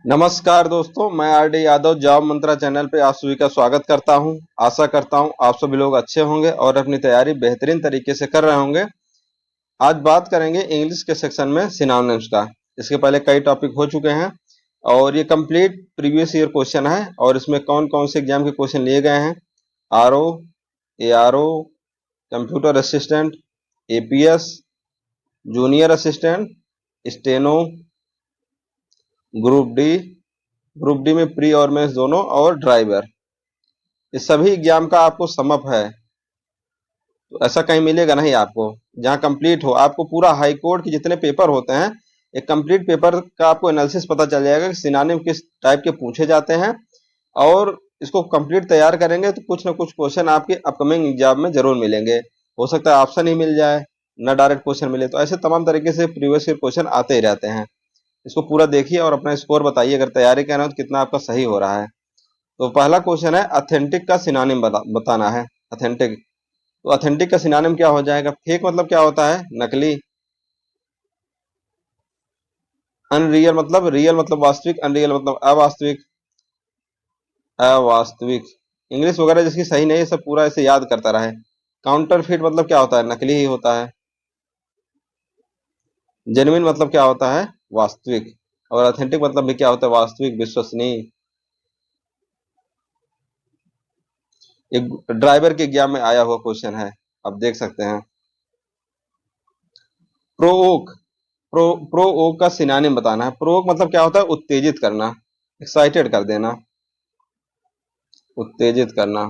नमस्कार दोस्तों, मैं आर.डी. यादव जॉब मंत्रा चैनल पे आप सभी का स्वागत करता हूं। आशा करता हूं आप सभी लोग अच्छे होंगे और अपनी तैयारी बेहतरीन तरीके से कर रहे होंगे। आज बात करेंगे इंग्लिश के सेक्शन में सिनोनिम्स का। इसके पहले कई टॉपिक हो चुके हैं और ये कंप्लीट प्रीवियस ईयर क्वेश्चन है और इसमें कौन कौन से एग्जाम के क्वेश्चन लिए गए हैं। RO, ARO, computer assistant, APS, junior assistant, steno, group D में प्री और मेंस दोनों और ड्राइवर, इस सभी एग्जाम का आपको समअप है। तो ऐसा कहीं मिलेगा नहीं आपको जहां कंप्लीट हो। आपको पूरा हाई कोर्ट के जितने पेपर होते हैं, एक कंप्लीट पेपर का आपको एनालिसिस पता चल जाएगा कि सिनोनिम किस टाइप के पूछे जाते हैं। और इसको कंप्लीट तैयार करेंगे तो कुछ ना कुछ क्वेश्चन आपके अपकमिंग एग्जाम में जरूर मिलेंगे। हो सकता है ऑप्शन ही मिल जाए, न डायरेक्ट क्वेश्चन मिले। तो ऐसे तमाम तरीके से प्रीवियस ईयर क्वेश्चन आते ही रहते हैं। इसको पूरा देखिए और अपना स्कोर बताइए। अगर तैयारी कर रहे हो तो कितना आपका सही हो रहा है। तो पहला क्वेश्चन है, ऑथेंटिक का सिनोनिम बताना है। ऑथेंटिक, तो ऑथेंटिक का सिनोनिम क्या हो जाएगा? फेक मतलब क्या होता है? नकली। अनरियल मतलब, रियल मतलब वास्तविक, अनरियल मतलब अवास्तविक। अवास्तविक इंग्लिश वगैरह जिसकी सही नहीं है सब पूरा ऐसे याद करता रहे। काउंटरफिट मतलब क्या होता है? नकली ही होता है। जेन्युइन मतलब क्या होता है? वास्तविक। और ऑथेंटिक मतलब भी क्या होता है? वास्तविक, विश्वसनीय। एक ड्राइवर के एग्जाम में आया हुआ क्वेश्चन है, आप देख सकते हैं। प्रोवोक, प्रोवोक का सिनोनिम बताना है। प्रोवोक मतलब क्या होता है? उत्तेजित करना, एक्साइटेड कर देना, उत्तेजित करना।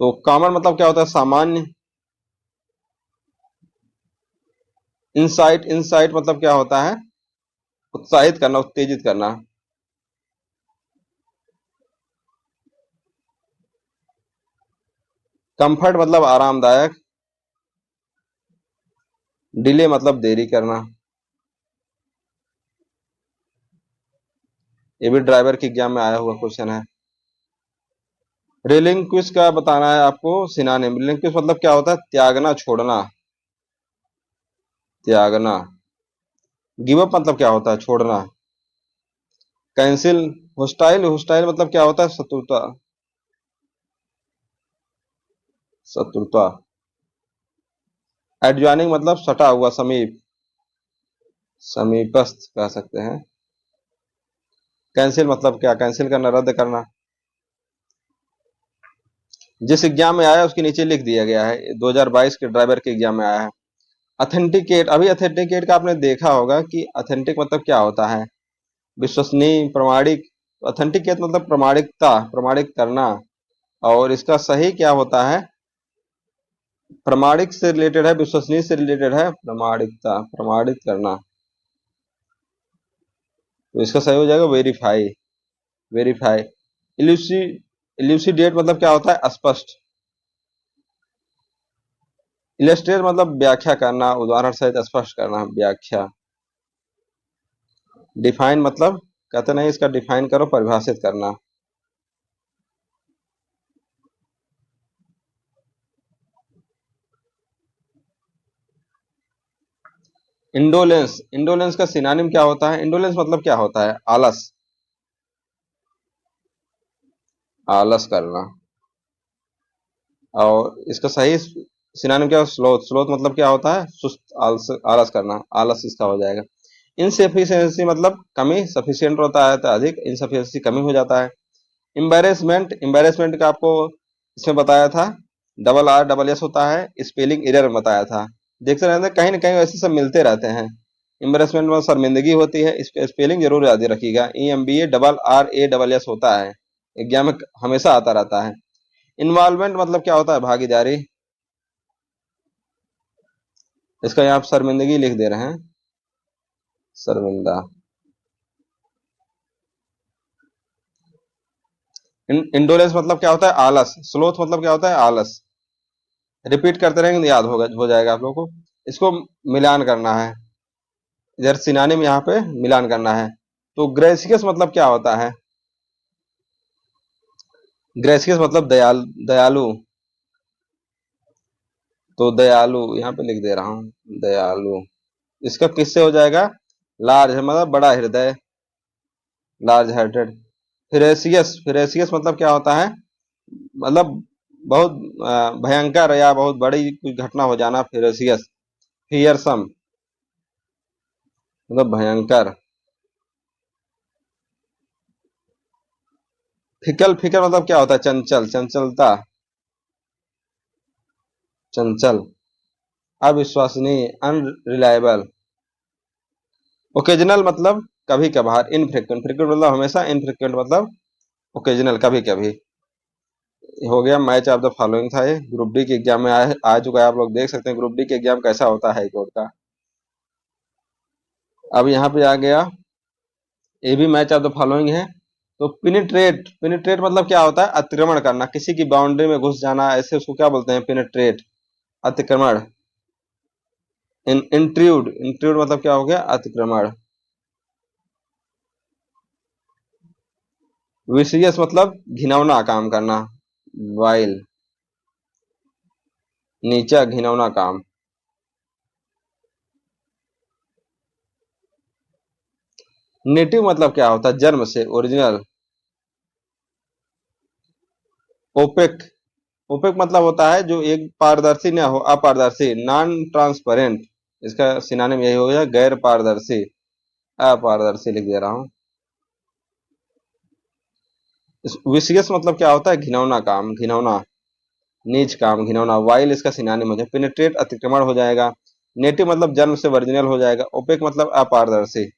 तो कॉमन मतलब क्या होता है? सामान्य। इंसाइट, इंसाइट मतलब क्या होता है? उत्साहित करना, उत्तेजित करना। कंफर्ट मतलब आरामदायक। डिले मतलब देरी करना। ये भी ड्राइवर के एग्जाम में आया हुआ क्वेश्चन है। रिलिंक्विश का बताना है आपको सिनोनिम। रिलिंक्विश मतलब क्या होता है? त्यागना, छोड़ना, त्यागना। गिव अप मतलब क्या होता है? छोड़ना। कैंसिल। होस्टाइल, होस्टाइल मतलब क्या होता है? शत्रुता, शत्रुता। एडजॉइनिंग मतलब सटा हुआ, समीप, समीपस्थ कह सकते हैं। कैंसिल मतलब क्या? कैंसिल करना, रद्द करना। जिस एग्जाम में आया उसके नीचे लिख दिया गया है। 2022 के ड्राइवर के एग्जाम में आया है। अथेंटिकेट, अभी अथेंटिकेट का आपने देखा होगा कि अथेंटिक मतलब क्या होता है? विश्वसनीय, प्रमाणिक। अथेंटिकेट मतलब प्रमाणिकता, प्रमाणित करना। और इसका सही क्या होता है? प्रमाणिक से रिलेटेड है, विश्वसनीय से रिलेटेड है। प्रमाणिकता, प्रमाणित करना। तो इसका सही हो जाएगा वेरीफाई, वेरीफाई। इल्यूसी, इल्यूसिडेट मतलब क्या होता है? स्पष्ट। इलस्ट्रेट मतलब व्याख्या करना, उदाहरण सहित स्पष्ट करना, व्याख्या। डिफाइन मतलब कहते नहीं, इसका डिफाइन करो, परिभाषित करना। इंडोलेंस, इंडोलेंस का सिनोनिम क्या होता है? इंडोलेंस मतलब क्या होता है? आलस, आलस करना। और इसका सही सिनोनिम क्या? स्लोथ, स्लोथ मतलब क्या होता है? सुस्त, आलस, आलस करना, आलस इसका हो जाएगा। इनसफिशियंसी मतलब कमी, सफिशियंट होता है तो अधिक, इनसफिशियंसी कमी हो जाता है। एम्बेरसमेंट, एम्बेरसमेंट का आपको इसमें बताया था, डबल आर डबल एस होता है। स्पेलिंग एरर में बताया था। देखते रहते हैं कहीं ना कहीं ऐसे सब मिलते रहते हैं। एम्बेरसमेंट में शर्मिंदगी होती है, इसका स्पेलिंग जरूर याद रखिएगा। EMBA double R A double S होता है। एग्जाम में हमेशा आता रहता है। इन्वॉल्वमेंट मतलब क्या होता है? भागीदारी। इसका यहाँ आप शर्मिंदगी लिख दे रहे हैं, शर्मिंदा। इंडोलेंस मतलब क्या होता है? आलस। स्लोथ मतलब क्या होता है? आलस। रिपीट करते रहेंगे तो याद होगा, हो जाएगा आप लोगों को। इसको मिलान करना है, इधर सिनोनिम यहाँ पे मिलान करना है। तो ग्रेसियस मतलब क्या होता है? ग्रेसियस मतलब दयालु। तो दयालु यहाँ पे लिख दे रहा हूँ, दयालु। इसका किससे हो जाएगा? लार्ज है मतलब बड़ा हृदय, लार्ज हार्टेड। फिरेसियस, फिरेसियस मतलब क्या होता है, मतलब बहुत भयंकर या बहुत बड़ी कोई घटना हो जाना, फिरेसियस। फियरसम मतलब भयंकर। फिकल, फिकल मतलब क्या होता है, चंचल, चंचलता, चंचल, अविश्वसनीय, अनरिलायबल। ओकेजनल मतलब कभी कभार, इनफ्रिक्वेंट, फ्रिक्वेंट मतलब हमेशा, इनफ्रिक्वेंट मतलब ओकेजनल, कभी कभी। हो गया मैच ऑफ द फॉलोइंग था ये, ग्रुप डी के एग्जाम में आ चुका है, आप लोग देख सकते हैं ग्रुप डी के एग्जाम कैसा होता है हाई कोर्ट का। अब यहाँ पे आ गया, ये भी मैच ऑफ द फॉलोइंग है। तो पिनिट्रेट, पिनिट्रेट मतलब क्या होता है, अतिक्रमण करना, किसी की बाउंड्री में घुस जाना, ऐसे उसको क्या बोलते हैं, पिनिट्रेट, अतिक्रमण। इंट्रूड, इंट्रूड मतलब क्या हो गया, अतिक्रमण। विसियस मतलब घिनौना काम करना, वाइल, नीचा घिनौना काम। नेटिव मतलब क्या होता है, जन्म से, ओरिजिनल। ओपेक, ओपेक मतलब होता है जो एक पारदर्शी न हो, अपारदर्शी, नॉन ट्रांसपेरेंट। इसका सिनोनिम यही हो गया, गैर पारदर्शी, अपारदर्शी लिख दे रहा हूँ। विसियस मतलब क्या होता है, घिनौना काम, घिनौना, नीच काम, घिनौना। वाइल इसका सिनोनिम हो जाए, पेनिट्रेट अतिक्रमण हो जाएगा। नेटिव मतलब जन्म से ओरिजिनल हो जाएगा। ओपेक मतलब अपारदर्शी।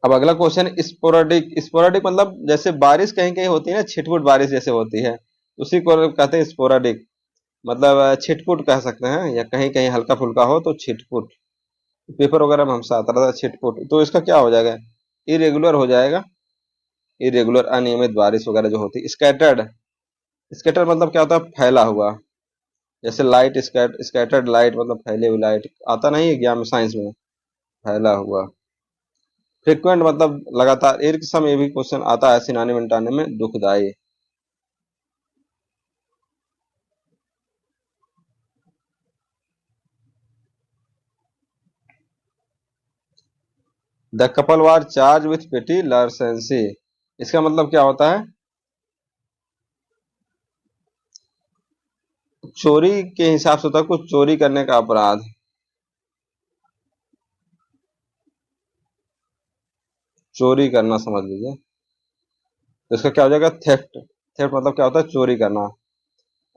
अब अगला क्वेश्चन, स्पोराडिक, स्पोराडिक मतलब जैसे बारिश कहीं कहीं होती है ना, छिटपुट बारिश जैसे होती है, उसी को कहते हैं स्पोराडिक, मतलब छिटपुट कह सकते हैं, या कहीं कहीं हल्का फुल्का हो तो छिटपुट। पेपर वगैरह में हमसे आता था छिटपुट, तो इसका क्या हो जाएगा, इरेगुलर हो जाएगा, इरेगुलर, अनियमित बारिश वगैरह जो होती है। स्कैटर्ड, स्कैटर मतलब क्या होता है, फैला हुआ, जैसे लाइट, स्कैटर्ड लाइट मतलब फैली हुई लाइट, आता नहीं है एग्जाम में साइंस में, फैला हुआ। फ्रिक्वेंट मतलब लगातार, एक समय भी क्वेश्चन आता है सिनाने मिटाने में, दुखदाई। The couple war charge with पेटी लार्सेंसी, इसका मतलब क्या होता है, चोरी के हिसाब से होता है, कुछ चोरी करने का अपराध, चोरी करना समझ लीजिए। तो इसका क्या हो जाएगा, थेफ्ट, थेफ्ट मतलब क्या होता है, चोरी करना।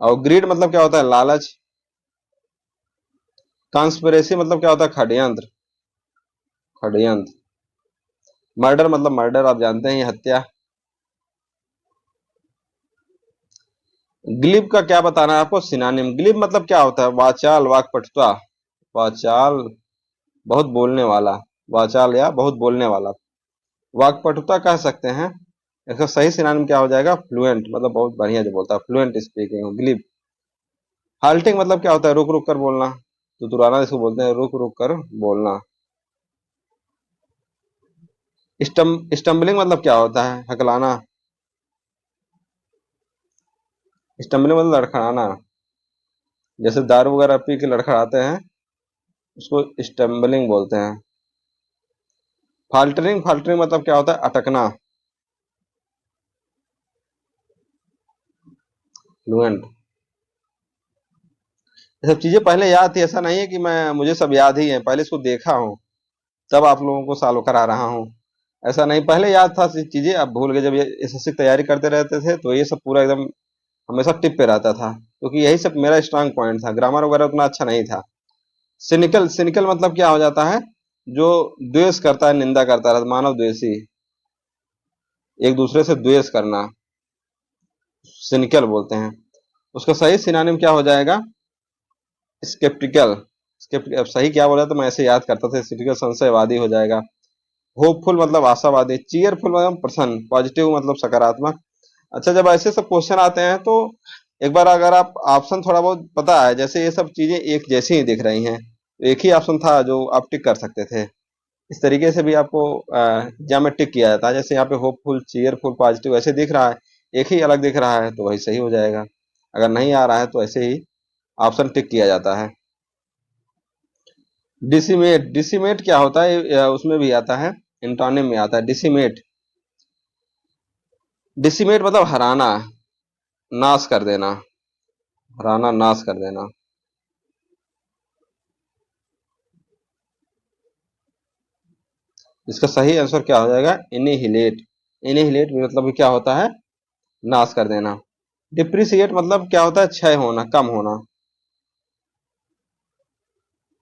और ग्रीड मतलब क्या होता है, लालच। कॉन्स्पिरेसी मतलब क्या होता है, षड्यंत्र, षड्यंत्र। मर्डर मतलब मर्डर, आप जानते हैं ये हत्या। ग्लिब का क्या बताना है आपको, सिनानिम। ग्लिब मतलब क्या होता है, वाचाल, वाक्पटुता, वाचाल, बहुत बोलने वाला, वाचाल या बहुत बोलने वाला। वाक्पटुता कह सकते हैं। इसका सही सिनानिम क्या हो जाएगा, फ्लुएंट, मतलब बहुत बढ़िया जो बोलता है, फ्लुएंट स्पीकिंग, ग्लिब। हाल्टिंग मतलब क्या होता है, रुक रुक कर बोलना, तो तुराना इसको बोलते हैं, रुक रुक कर बोलना। स्टम्बलिंग मतलब क्या होता है, हकलाना, स्टम्बलिंग मतलब लड़खड़ाना, जैसे दारू वगैरह पी के लड़खड़ाते हैं, उसको स्टम्बलिंग बोलते हैं। फाल्टरिंग, फाल्टरिंग मतलब क्या होता है, अटकना, फ्लुएंट। ये सब चीजें पहले याद थी, ऐसा नहीं है कि मैं मुझे सब याद ही है, पहले इसको देखा हूँ, तब आप लोगों को सॉल्व करा रहा हूँ। ऐसा नहीं, पहले याद था चीजें, अब भूल गए, जब ये एसएससी की तैयारी करते रहते थे तो ये सब पूरा एकदम हमेशा टिप पे रहता था, क्योंकि यही सब मेरा स्ट्रांग पॉइंट था, ग्रामर वगैरह उतना अच्छा नहीं था। सिनिकल, सिनिकल मतलब क्या हो जाता है, जो द्वेष करता है, निंदा करता है, मानव द्वेषी, एक दूसरे से द्वेष करना, सिनिकल बोलते हैं। उसका सही सिनोनिम क्या हो जाएगा, स्केप्टिकल, स्केप्टिकल, अब सही क्या बोला तो मैं ऐसे याद करता था, स्केप्टिकल संशयवादी हो जाएगा। होपफुल मतलब आशावादी, चीयरफुल मतलब प्रसन्न, पॉजिटिव मतलब सकारात्मक। अच्छा, जब ऐसे सब क्वेश्चन आते हैं तो एक बार अगर आप ऑप्शन थोड़ा बहुत पता है, जैसे ये सब चीजें एक जैसी ही दिख रही हैं, तो एक ही ऑप्शन था जो आप टिक कर सकते थे, इस तरीके से भी आपको एग्जाम में टिक किया जाता है, जैसे यहाँ पे होपफुल, चीयरफुल, पॉजिटिव ऐसे दिख रहा है, एक ही अलग दिख रहा है तो वही सही हो जाएगा। अगर नहीं आ रहा है तो ऐसे ही ऑप्शन टिक किया जाता है। डिसिमेट, डिसिमेट क्या होता है? उसमें भी आता है, इंटोनिम में आता है डिसिमेट। डिसिमेट मतलब हराना, नाश कर देना, हराना, नाश कर देना। इसका सही आंसर क्या हो जाएगा? इनिहिलेट। इनिहिलेट मतलब क्या होता है? नाश कर देना। डिप्रिसिएट मतलब क्या होता है? क्षय होना, कम होना,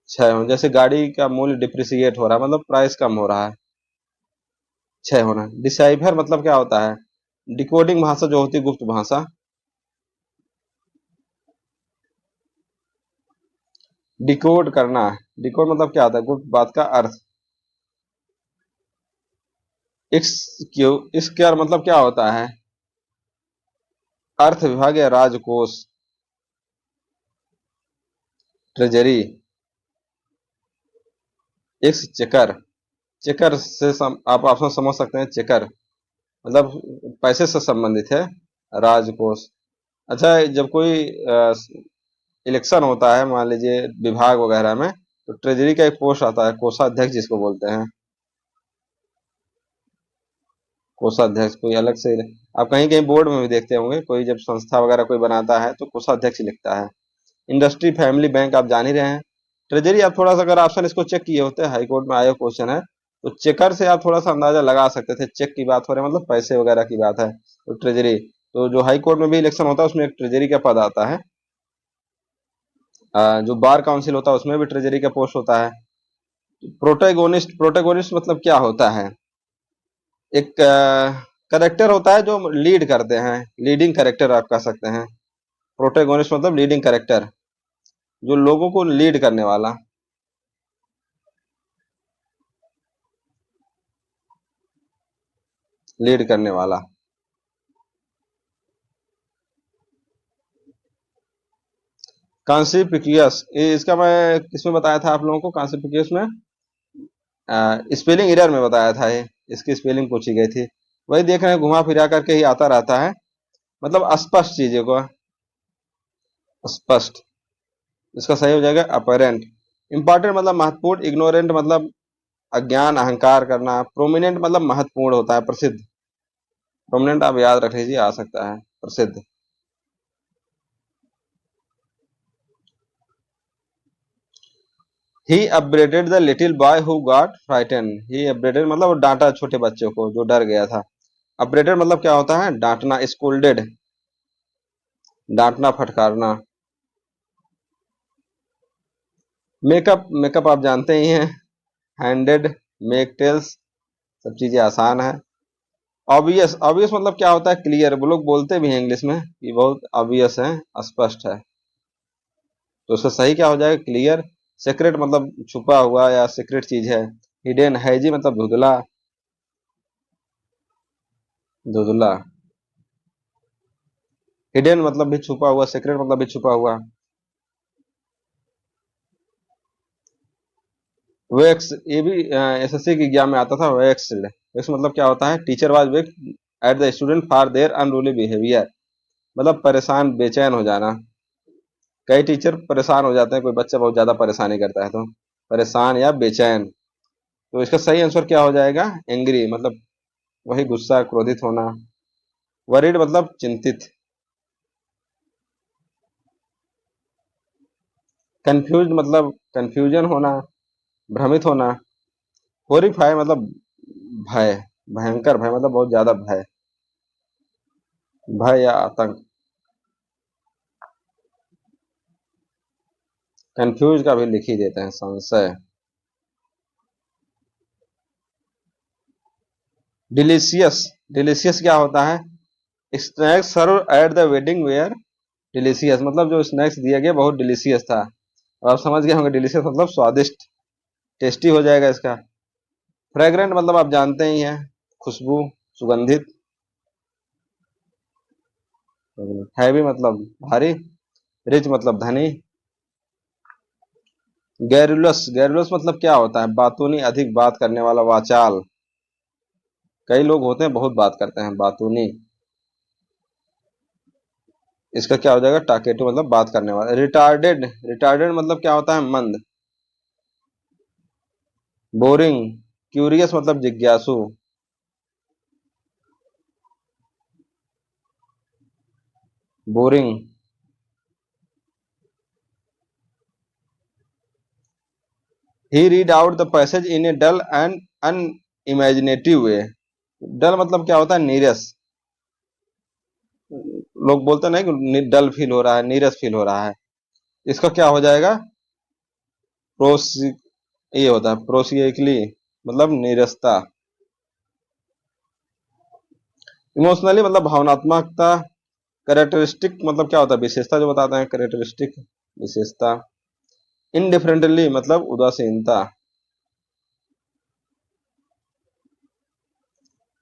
क्षय होना। जैसे गाड़ी का मूल्य डिप्रिसिएट हो रहा है, मतलब प्राइस कम हो रहा है, क्षय होना। डिसाइफर मतलब क्या होता है? डिकोडिंग भाषा जो होती है, गुप्त भाषा। डिकोड करना, डिकोड मतलब क्या होता है? गुप्त बात का अर्थ। इक्स क्यू, स्क्वायर मतलब क्या होता है? अर्थ विभाग या राजकोष, ट्रेजरी। एक्स चेकर, चेकर से आप ऑप्शन समझ सकते हैं, चेकर मतलब पैसे से संबंधित है, राजकोष। अच्छा, जब कोई इलेक्शन होता है, मान लीजिए विभाग वगैरह में, तो ट्रेजरी का एक पोस्ट आता है, कोषाध्यक्ष जिसको बोलते हैं। कोषाध्यक्ष कोई अलग से, आप कहीं कहीं बोर्ड में भी देखते होंगे, कोई जब संस्था वगैरह कोई बनाता है तो कोषाध्यक्ष लिखता है। इंडस्ट्री फैमिली बैंक आप जान ही रहे हैं। ट्रेजरी आप थोड़ा सा अगर ऑप्शन इसको चेक किए होते, हाई कोर्ट में आया क्वेश्चन है, तो चेकर से आप थोड़ा सा अंदाजा लगा सकते थे, चेक की बात हो रही है, मतलब पैसे वगैरह की बात है, तो ट्रेजरी। तो जो हाई कोर्ट में भी इलेक्शन होता है उसमें एक ट्रेजरी का पद आता है। जो बार काउंसिल होता है उसमें भी ट्रेजरी का पोस्ट होता है। प्रोटेगोनिस्ट, प्रोटेगोनिस्ट मतलब क्या होता है? एक करेक्टर होता है जो लीड करते हैं, लीडिंग करेक्टर आप कह सकते हैं। प्रोटेगोनिस्ट मतलब लीडिंग करेक्टर, जो लोगों को लीड करने वाला, लीड करने वाला। कॉन्सिपिक्यूस, इसका मैं किसमें बताया था आप लोगों को? कॉन्सिपिक्यूस में स्पेलिंग एरर में बताया था, ये इसकी स्पेलिंग पूछी गई थी। वही देख रहे हैं, घुमा फिरा करके ही आता रहता है, मतलब अस्पष्ट चीजों को, स्पष्ट। इसका सही हो जाएगा अपरेंट। इंपॉर्टेंट मतलब महत्वपूर्ण, इग्नोरेंट मतलब अज्ञान, अहंकार करना। प्रोमिनेंट मतलब महत्वपूर्ण होता है, प्रसिद्ध। प्रोमिनेंट आप याद रख लीजिए, आ सकता है प्रसिद्ध। He upbraided the little boy who got frighten. He upbraided मतलब वो डांटा छोटे बच्चे को जो डर गया था। अपब्रेडेड मतलब क्या होता है? डांटना, स्कोल्डेड, डांटना, फटकारना। मेकअप, मेकअप आप जानते ही हैं, हैंडेड, मेक टेल्स, सब चीजें आसान है। ऑब्वियस, ऑब्वियस मतलब क्या होता है? क्लियर। वो लोग बोलते भी हैं इंग्लिश में कि बहुत ऑब्वियस है, स्पष्ट है, तो उसका सही क्या हो जाएगा? क्लियर। सीक्रेट मतलब छुपा हुआ या सीक्रेट चीज है। हिडन, हैजी मतलब धुंधला, धुंधला। हिडन मतलब भी छुपा हुआ, सीक्रेट मतलब भी छुपा हुआ। वैक्स, ये भी एसएससी के एग्जाम में आता था, वैक्स्ड। वैक्स मतलब क्या होता है? Teacher was vexed at the student for their unruly behaviour, मतलब परेशान, बेचैन हो जाना। कई टीचर परेशान हो जाते हैं, कोई बच्चा बहुत ज्यादा परेशानी करता है तो परेशान या बेचैन। तो इसका सही आंसर क्या हो जाएगा? एंग्री मतलब वही गुस्सा, क्रोधित होना। वरीड मतलब चिंतित। कंफ्यूज मतलब कंफ्यूजन होना, भ्रमित होना। होरीफाई मतलब भय, भयंकर भय मतलब बहुत ज्यादा भय, भय या आतंक। कंफ्यूज का भी लिख ही देते हैं, संशय। डिलीशियस, डिलीशियस क्या होता है? Snacks served at the wedding were delicious, मतलब जो स्नैक्स दिया गया बहुत डिलीशियस था। और आप समझ गए होंगे, डिलीशियस मतलब स्वादिष्ट, टेस्टी हो जाएगा इसका। फ्रेग्रेंट मतलब आप जानते ही हैं, खुशबू, सुगंधित। हैवी मतलब भारी, रिच मतलब धनी। गैरुलस, गैरुलस मतलब क्या होता है? बातूनी, अधिक बात करने वाला, वाचाल। कई लोग होते हैं बहुत बात करते हैं, बातूनी। इसका क्या हो जाएगा? टाकेटू मतलब बात करने वाला। रिटार्डेड, रिटार्डेड मतलब क्या होता है? मंद। बोरिंग, क्यूरियस मतलब जिज्ञासु, boring. He read out the passage in a dull and unimaginative way. Dull मतलब क्या होता है? नीरस। लोग बोलते हैं ना कि डल फील हो रहा है, नीरस फील हो रहा है। इसका क्या हो जाएगा? प्रोस, ये होता है प्रोसिएकली, मतलब नीरसता। इमोशनली मतलब भावनात्मकता। कैरेक्टरिस्टिक मतलब क्या होता है? विशेषता जो बताते हैं, कैरेक्टरिस्टिक विशेषता। इनडिफरेंटली मतलब उदासीनता।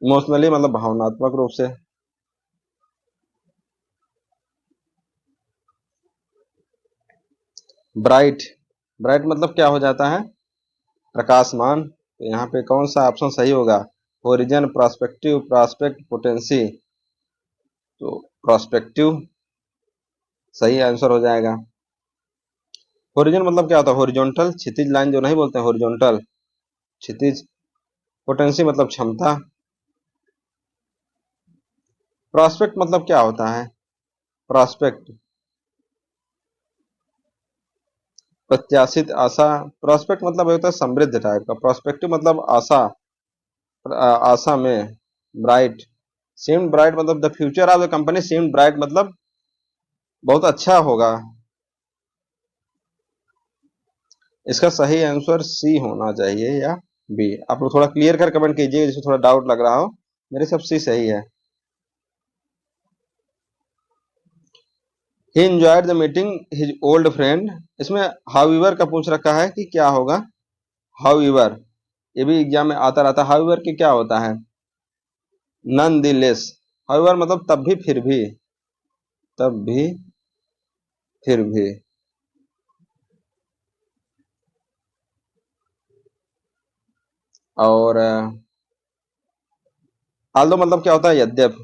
इमोशनली मतलब भावनात्मक रूप से। ब्राइट, ब्राइट मतलब क्या हो जाता है? प्रकाशमान। तो यहाँ पे कौन सा ऑप्शन सही होगा? Origin, prospective, prospect, potency. तो प्रोस्पेक्टिव सही आंसर हो जाएगा। ओरिजिन मतलब क्या होता है? हॉरिजॉन्टल, क्षितिज लाइन जो नहीं बोलते हैं, हॉरिजॉन्टल, क्षितिज। पोटेंसी मतलब क्षमता। प्रोस्पेक्ट मतलब क्या होता है? प्रोस्पेक्ट, प्रत्याशित, आशा। प्रोस्पेक्ट मतलब होता है समृद्ध टाइप का। प्रोस्पेक्टिव मतलब आशा, आशा में। ब्राइट, सीम्ड ब्राइट मतलब the future of the company seemed bright मतलब बहुत अच्छा होगा। इसका सही आंसर सी होना चाहिए या बी। आप लोग थोड़ा क्लियर कर कमेंट कीजिए जिसमें थोड़ा डाउट लग रहा हो। मेरे सब सी सही है। ही enjoyed the meeting his old friend. इसमें हाउएवर का पूछ रखा है कि क्या होगा? हाउएवर, ये भी एग्जाम में आता रहता है। हाउएवर की क्या होता है? None the less. हाउएवर मतलब तब भी, फिर भी, तब भी, फिर भी। और आल्दो मतलब क्या होता है? यद्यप।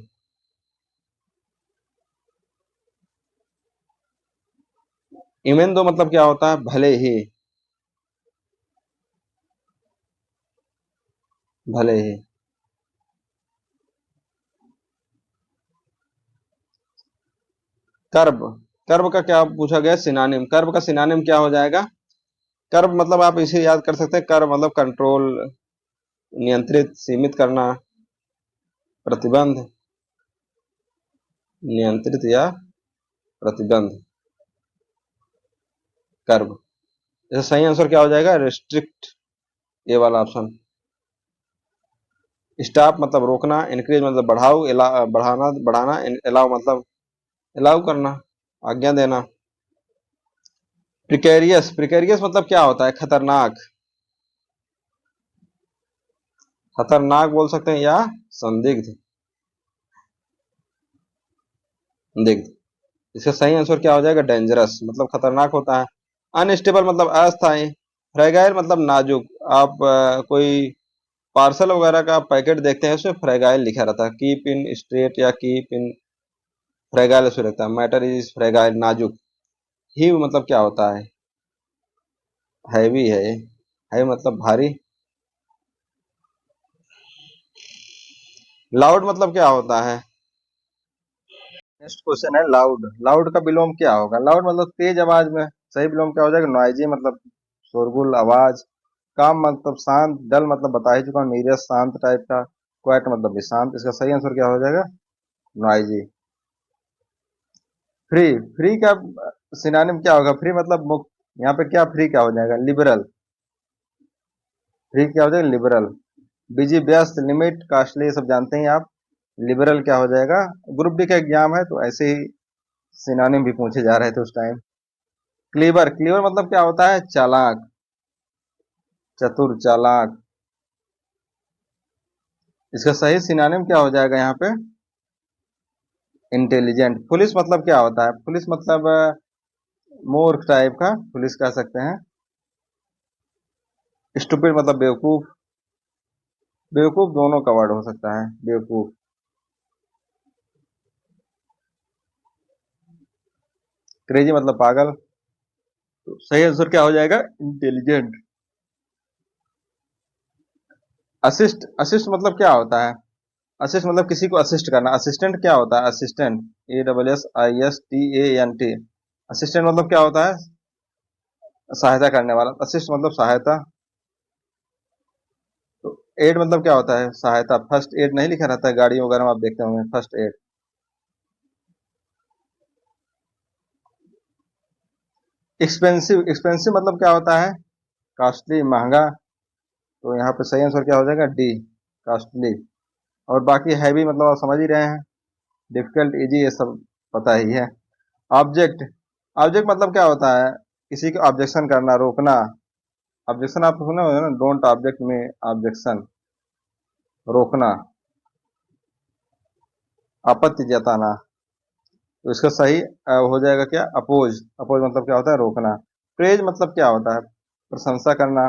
इवन दो मतलब क्या होता है? भले ही, भले ही। कर्ब, कर्ब का क्या पूछा गया? सिनानिम। कर्ब का सिनानिम क्या हो जाएगा? कर्ब मतलब आप इसे याद कर सकते हैं, कर्ब मतलब कंट्रोल, नियंत्रित, सीमित करना, प्रतिबंध, नियंत्रित या प्रतिबंध, कर्ब। इसका सही आंसर क्या हो जाएगा? रिस्ट्रिक्ट, ये वाला ऑप्शन। स्टॉप मतलब रोकना, इंक्रीज मतलब बढ़ाओ, बढ़ाना, बढ़ाना, अलाउ मतलब अलाउ करना, आज्ञा देना। प्रिकेरियस, प्रिकेरियस मतलब क्या होता है? खतरनाक, खतरनाक बोल सकते हैं या संदिग्ध, संदिग्ध। इसका सही आंसर क्या हो जाएगा? डेंजरस मतलब खतरनाक होता है। अनस्टेबल मतलब अस्थायी। फ्रेगाइल मतलब नाजुक। आप कोई पार्सल वगैरह का पैकेट देखते हैं, उसमें फ्रेगाइल लिखा रहता है, कीप इन स्ट्रेट या कीप इन फ्रेगाइल, उसमें रहता है मैटर इज फ्रेगाइल, नाजुक। ही मतलब क्या होता है? हैवी है, है मतलब भारी। लाउड मतलब क्या होता है? नेक्स्ट क्वेश्चन है लाउड। लाउड का विलोम क्या होगा? लाउड मतलब तेज आवाज में। सही विलोम क्या हो जाएगा? नॉइजी मतलब शोरगुल, आवाज। काम मतलब शांत। डल मतलब बता ही चुका हूँ, नीरस, शांत टाइप का। क्वाइट मतलब भी शांत। इसका सही आंसर क्या हो जाएगा? नॉइजी। फ्री, फ्री का सिनोनिम क्या होगा? फ्री मतलब मुक्त। यहाँ पे क्या फ्री क्या हो जाएगा? लिबरल। फ्री क्या हो जाएगा? लिबरल। बिजी, व्यस्त, लिमिट, कास्टली, ये सब जानते हैं आप। लिबरल क्या हो जाएगा? ग्रुप डी का एग्जाम है तो ऐसे ही सिनोनिम भी पूछे जा रहे थे उस टाइम। क्लीवर, क्लीवर मतलब क्या होता है? चालाक, चतुर, चालाक। इसका सही सिनोनिम क्या हो जाएगा यहाँ पे? इंटेलिजेंट। पुलिस मतलब क्या होता है? पुलिस मतलब मूर्ख टाइप का, पुलिस कह सकते हैं। स्टूपिड मतलब बेवकूफ। बेवकूफ दोनों का वर्ड हो सकता है, बेवकूफ। क्रेजी मतलब पागल। तो सही आंसर क्या हो जाएगा? इंटेलिजेंट। असिस्ट, असिस्ट मतलब क्या होता है? असिस्ट मतलब किसी को असिस्ट करना। असिस्टेंट क्या होता है? Assistant, ASSISTANT। असिस्टेंट मतलब क्या होता है? सहायता करने वाला। असिस्ट मतलब सहायता। तो एड मतलब क्या होता है? सहायता। फर्स्ट एड नहीं लिखा रहता है गाड़ियों वगैरह में, आप देखते होंगे फर्स्ट एड। एक्सपेंसिव, एक्सपेंसिव मतलब क्या होता है? कॉस्टली, महंगा। तो यहाँ पे सही आंसर क्या हो जाएगा? D, costly. और बाकी हैवी मतलब आप समझ ही रहे हैं, डिफिकल्ट, इजी, ये सब पता ही है। ऑब्जेक्ट, ऑब्जेक्ट मतलब क्या होता है? किसी को ऑब्जेक्शन करना, रोकना। ऑब्जेक्शन आप सुने होंगे ना, डोंट ऑब्जेक्ट में, ऑब्जेक्शन, रोकना, आपत्ति जताना। तो इसका सही हो जाएगा क्या? अपोज। अपोज मतलब क्या होता है? रोकना। प्रेज मतलब क्या होता है? प्रशंसा करना,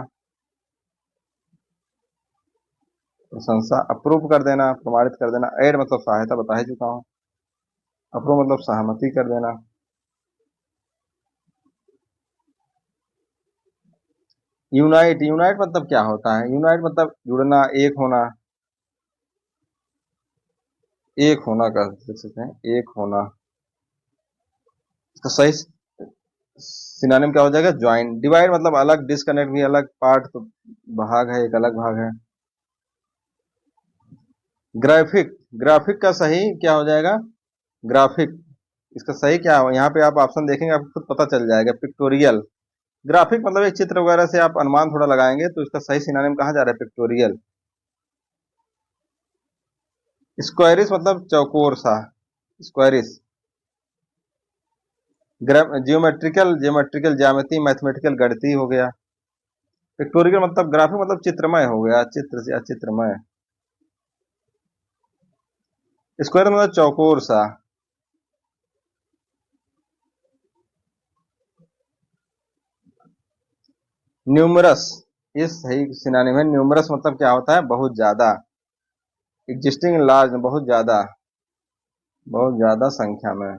प्रशंसा, अप्रूव कर देना, प्रमाणित कर देना। एड मतलब सहायता, बता ही चुका हूँ। अप्रूव मतलब सहमति कर देना। यूनाइट, यूनाइट मतलब क्या होता है? यूनाइट मतलब जुड़ना, एक होना। एक होना का देख सकते हैं, एक होना। इसका सही सिनोनिम क्या हो जाएगा? ज्वाइन। डिवाइड मतलब अलग, डिसकनेक्ट भी अलग, पार्ट तो भाग है, एक अलग भाग है। ग्राफिक, ग्राफिक का सही क्या हो जाएगा? ग्राफिक। इसका सही क्या है? यहाँ पे आप ऑप्शन देखेंगे आपको खुद पता चल जाएगा। पिक्टोरियल। ग्राफिक मतलब एक चित्र वगैरह से आप अनुमान थोड़ा लगाएंगे, तो इसका सही सिनोनिम कहाँ जा रहा है? पिक्टोरियल। स्क्वायरिश मतलब चौकोर सा, स्क्वायरिश। जियोमेट्रिकल, जियोमेट्रिकल ज्यामिति, मैथमेटिकल गणितीय हो गया। पिक्टोरियल मतलब, ग्राफिक मतलब चित्रमय हो गया, चित्र से चित्रमय। स्क्वायर मतलब चौकोर सा। न्यूमरस, ये सही सिनोनिम है। न्यूमरस मतलब क्या होता है? बहुत ज्यादा। एग्जिस्टिंग, लार्ज, बहुत ज्यादा, बहुत ज्यादा संख्या में।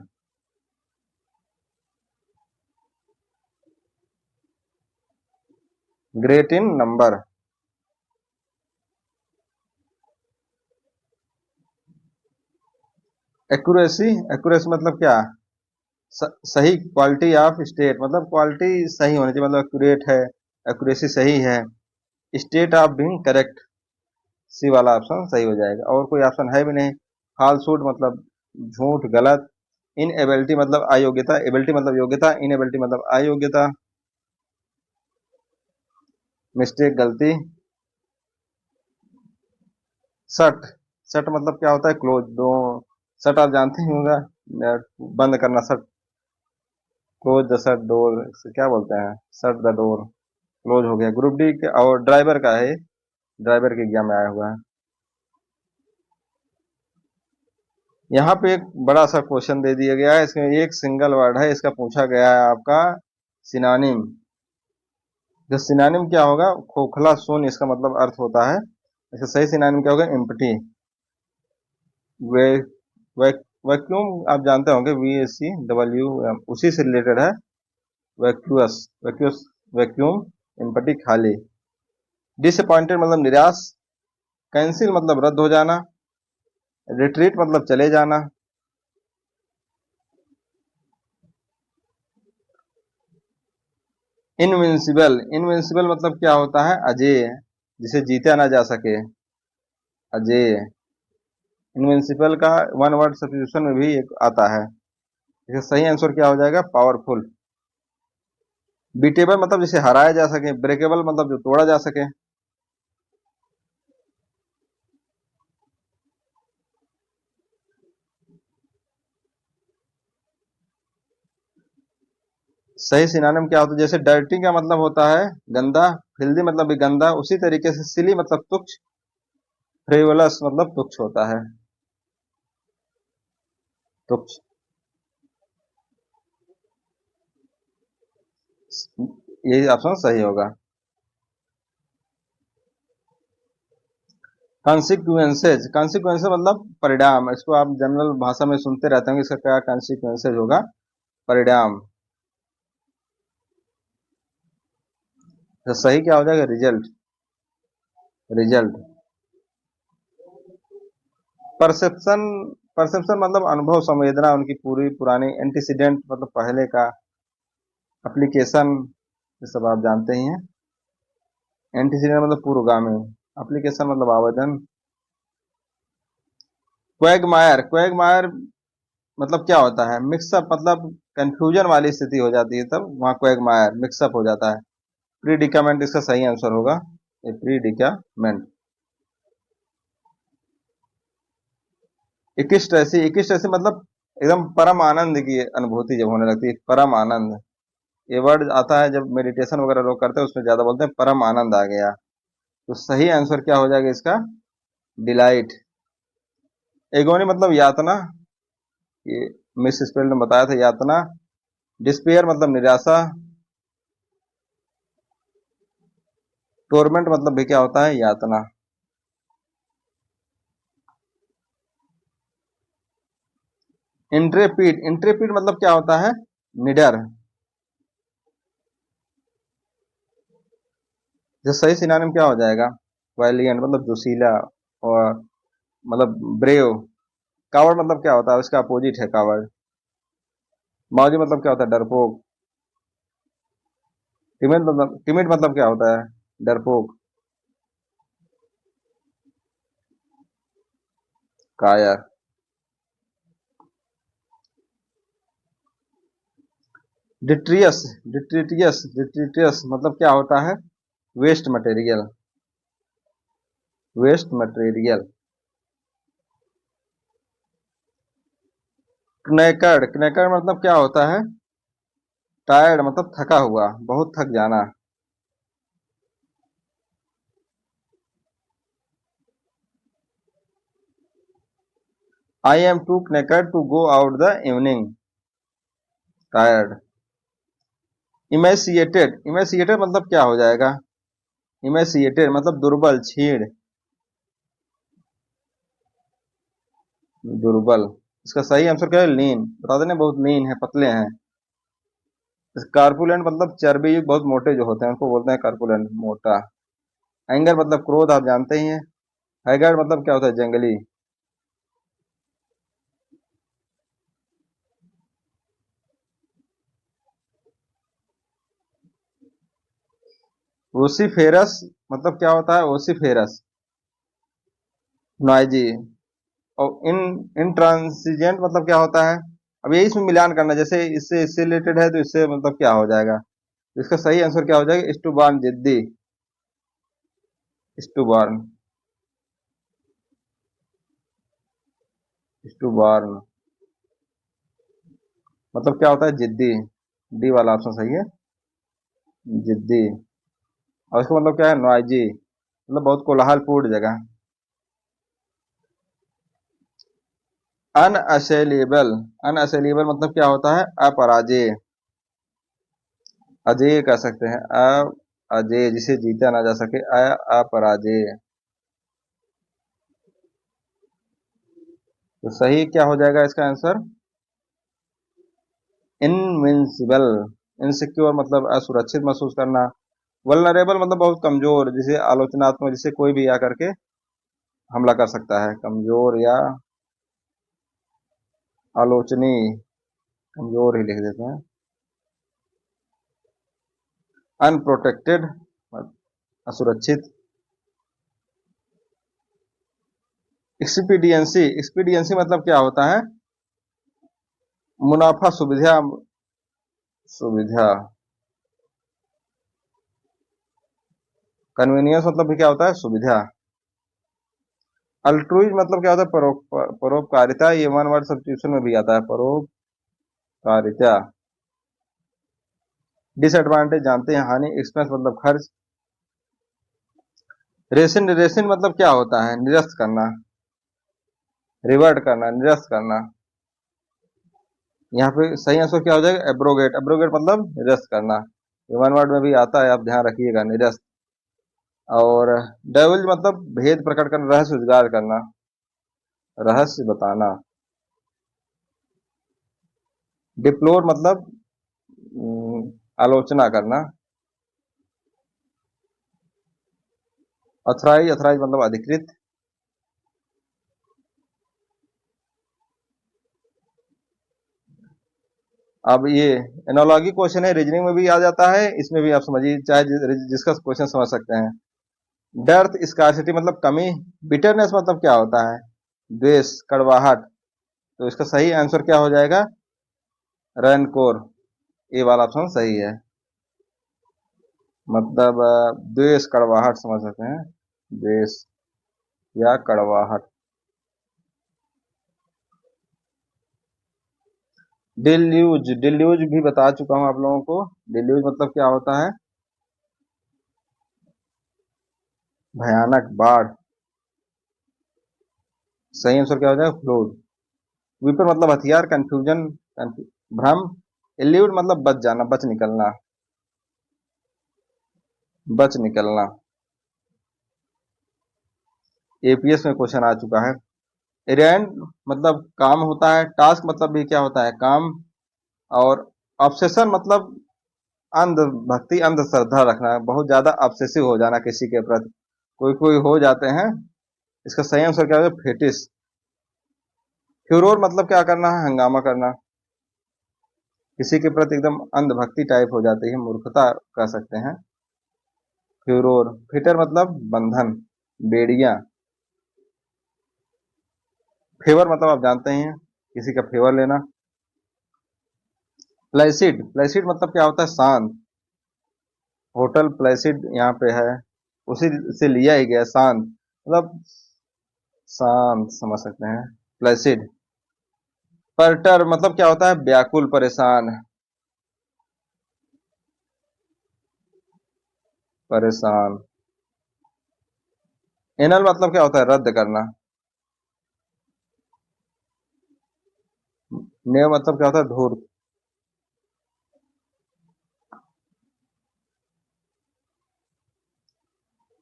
Great in number. Accuracy, accuracy मतलब क्या? सही, क्वालिटी ऑफ स्टेट मतलब क्वालिटी सही होनी चाहिए, मतलब एक्यूरेट है, एक्यूरेसी सही है। स्टेट ऑफ बीइंग करेक्ट, सी वाला ऑप्शन सही हो जाएगा। और कोई ऑप्शन है भी नहीं। फॉल्सूट मतलब झूठ, गलत। इनएबिलिटी मतलब अयोग्यता, एबिलिटी मतलब योग्यता, इनएबिलिटी मतलब अयोग्यता। मिस्टेक, गलती। शट, शट मतलब क्या होता है? क्लोज, दो। शट आप जानते ही होगा, बंद करना, shut. Close the shut door, क्या बोलते हैं? शट द डोर, क्लोज हो गया। ग्रुप डी के और ड्राइवर का है, ड्राइवर के एग्जाम में आया हुआ है। यहाँ पे एक बड़ा सा क्वेश्चन दे दिया गया है, इसमें एक सिंगल वर्ड है, इसका पूछा गया है आपका सिनोनिम। जो सिनोनिम क्या होगा? खोखला, शून्य, इसका मतलब अर्थ होता है। इसका सही सिनोनिम क्या होगा? एम्प्टी। वे, वे, वैक्यूम आप जानते होंगे, VACWM, उसी से रिलेटेड है। वैक्यूअस, वैक्यूअस, वैक्यूम, एम्प्टी, खाली। डिसअपॉइंटेड मतलब निराश। कैंसिल मतलब रद्द हो जाना। रिट्रीट मतलब चले जाना। इनविंसिबल, इनविंसिबल मतलब क्या होता है? अजेय, जिसे जीता ना जा सके, अजेय। इनविंसिबल का वन वर्ड सब्स्टिट्यूशन में भी एक आता है। इसका सही आंसर क्या हो जाएगा? पावरफुल। बीटेबल मतलब जिसे हराया जा सके। ब्रेकेबल मतलब जो तोड़ा जा सके। सही सिनोनिम क्या होता है? जैसे डर्टी का मतलब होता है गंदा, फिल्दी मतलब भी गंदा, उसी तरीके से सिली मतलब तुच्छ, फ्रिवोलस मतलब तुच्छ होता है, तुच्छ। यही ऑप्शन सही होगा। कॉन्सिक्वेंसेज, कॉन्सिक्वेंसेज मतलब परिणाम। इसको आप जनरल भाषा में सुनते रहते होंगे, इसका क्या कॉन्सिक्वेंसेज होगा? परिणाम। तो सही क्या हो जाएगा? Result, result. परसेप्शन, परसेप्शन मतलब अनुभव, संवेदना उनकी पूरी पुरानी, एंटीसीडेंट मतलब पहले का, एप्लीकेशन ये सब आप जानते ही हैं। एंटीसीडेंट मतलब पूर्वगामी, एप्लीकेशन मतलब आवेदन। क्वैगमायर, क्वैगमायर मतलब क्या होता है? मिक्सअप मतलब कंफ्यूजन वाली स्थिति हो जाती है, तब वहां क्वैगमायर मिक्सअप हो जाता है। प्रीडिकामेंट इसका सही आंसर होगा, ये प्रीडिकामेंट। इकिस्ट्रेसी, इकिस्ट्रेसी मतलब एकदम परम आनंद की अनुभूति जब होने लगती है, परम आनंद। ये वर्ड आता है जब मेडिटेशन वगैरह लोग करते हैं, उसमें ज्यादा बोलते हैं परम आनंद आ गया। तो सही आंसर क्या हो जाएगा इसका? डिलाइट। एगोनी मतलब यातना, ये मिस स्पेल ने बताया था, यातना। डिस्पेयर मतलब निराशा। टोरमेंट मतलब भी क्या होता है? यातना। इंट्रेपीड, इंट्रेपीड मतलब क्या होता है? निडर। जो सही सिनोनिम क्या हो जाएगा? वैलिएंट मतलब जोशीला, और मतलब ब्रेव। कावर्ड मतलब क्या होता है? उसका अपोजिट है कावर्ड। मौजी मतलब क्या होता है? डरपोक। टिमिड मतलब क्या होता है? डरपोक। कायर। डिट्रियस, डिट्रिटियस मतलब क्या होता है? Waste material, waste material. Knackered, knackered मतलब क्या होता है? टायर्ड मतलब थका हुआ, बहुत थक जाना। I am too knackered to go out the evening, tired. Emaciated, emaciated मतलब क्या हो जाएगा? इमेसिएटेड मतलब दुर्बल, छीड़, दुर्बल। इसका सही आंसर क्या है? लीन। बता देने बहुत लीन है, पतले हैं। कार्पुलेंट मतलब चर्बी युक्त, बहुत मोटे जो होते हैं उनको बोलते हैं कार्पुलेंट, मोटा। एंगर मतलब क्रोध, आप जानते ही हैं। हैगर्ड मतलब क्या होता है? जंगली। ओसिफेरस मतलब क्या होता है? ओसिफेरस, नॉइजी। और इंट्रांसिजेंट मतलब क्या होता है? अब यही इसमें मिलान करना, जैसे इससे रिलेटेड है तो इससे मतलब क्या हो जाएगा? इसका सही आंसर क्या हो जाएगा? स्टूबार्न, जिद्दी। स्टूबार्न, स्टूबार्न मतलब क्या होता है? जिद्दी। डी वाला ऑप्शन सही है, जिद्दी। और इसका मतलब क्या है? नॉइजी मतलब बहुत कोलाहलपूर्ण जगह। अनअसेलेबल, अनअसेलेबल मतलब क्या होता है? अपराजेय, अजेय कह सकते हैं। अजेय जिसे जीता ना जा सके, अपराजेय। तो सही क्या हो जाएगा इसका आंसर? इनविंसिबल। इनसिक्योर मतलब असुरक्षित महसूस करना। वल्नरेबल मतलब बहुत कमजोर, जिसे आलोचनात्मक, जिसे कोई भी आकर के हमला कर सकता है, कमजोर या आलोचनीय। कमजोर ही लिख देते हैं। अनप्रोटेक्टेड, असुरक्षित। एक्सपीडियंसी, एक्सपीडियंसी मतलब क्या होता है? मुनाफा, सुविधा, सुविधा। कन्वीनियंस मतलब भी क्या होता है? सुविधा। अल्ट्रुइज मतलब क्या होता है? परोपकारिता। ये वन वर्ड सब्स्टिट्यूशन में भी आता है, परोपकारिता। डिसएडवांटेज जानते हैं, हानि। एक्सपेंस मतलब खर्च। रेसिन, रेसिन मतलब क्या होता है? निरस्त करना, रिवर्ट करना, निरस्त करना। यहाँ पे सही आंसर क्या हो जाएगा? एब्रोगेट, एब्रोगेट मतलब निरस्त करना। ये वन वर्ड में भी आता है, आप ध्यान रखिएगा, निरस्त। और डेविल मतलब भेद प्रकट करना, रहस्य उजागर करना, रहस्य बताना। डिप्लोर मतलब आलोचना करना। अथराइज, अथराइज मतलब अधिकृत। अब ये एनालॉगी क्वेश्चन है, रीजनिंग में भी आ जाता है, इसमें भी आप समझिए, चाहे जिसका क्वेश्चन समझ सकते हैं। डर्थ स्कार्सिटी मतलब कमी, बिटरनेस मतलब क्या होता है, द्वेष, कड़वाहट। तो इसका सही आंसर क्या हो जाएगा, रैनकोर। ये वाला ऑप्शन सही है, मतलब द्वेष, कड़वाहट समझ सकते हैं, द्वेष या कड़वाहट। डिल्यूज, डिल्यूज भी बता चुका हूं आप लोगों को। डिल्यूज मतलब क्या होता है, भयानक, बाढ़। सही आंसर क्या हो जाएगा, फ्लूड। विपर मतलब हथियार, कंफ्यूजन, भ्रम। इल्यूड मतलब बच जाना, बच निकलना, बच निकलना। एपीएस में क्वेश्चन आ चुका है। इरेंट मतलब काम होता है, टास्क मतलब भी क्या होता है, काम। और ऑब्सेशन मतलब अंध भक्ति, अंध श्रद्धा रखना, बहुत ज्यादा ऑब्सेसिव हो जाना किसी के प्रति, कोई कोई हो जाते हैं। इसका सही आंसर क्या है, फेटिस। फ्यूरोर मतलब क्या करना है, हंगामा करना, किसी के प्रति एकदम अंधभक्ति टाइप हो जाती है, मूर्खता कह सकते हैं। फ्यूरोर। फिटर मतलब बंधन, बेड़ियां। फेवर मतलब आप जानते हैं, किसी का फेवर लेना। प्लेसिड, प्लेसिड मतलब क्या होता है, शांत। होटल प्लेसिड यहाँ पे है, उसी से लिया ही गया, शांत मतलब शांत समझ सकते हैं, प्लेसिड। परटर मतलब क्या होता है, व्याकुल, परेशान, परेशान। एनल मतलब क्या होता है, रद्द करना। नेव मतलब क्या होता है, धूर्त।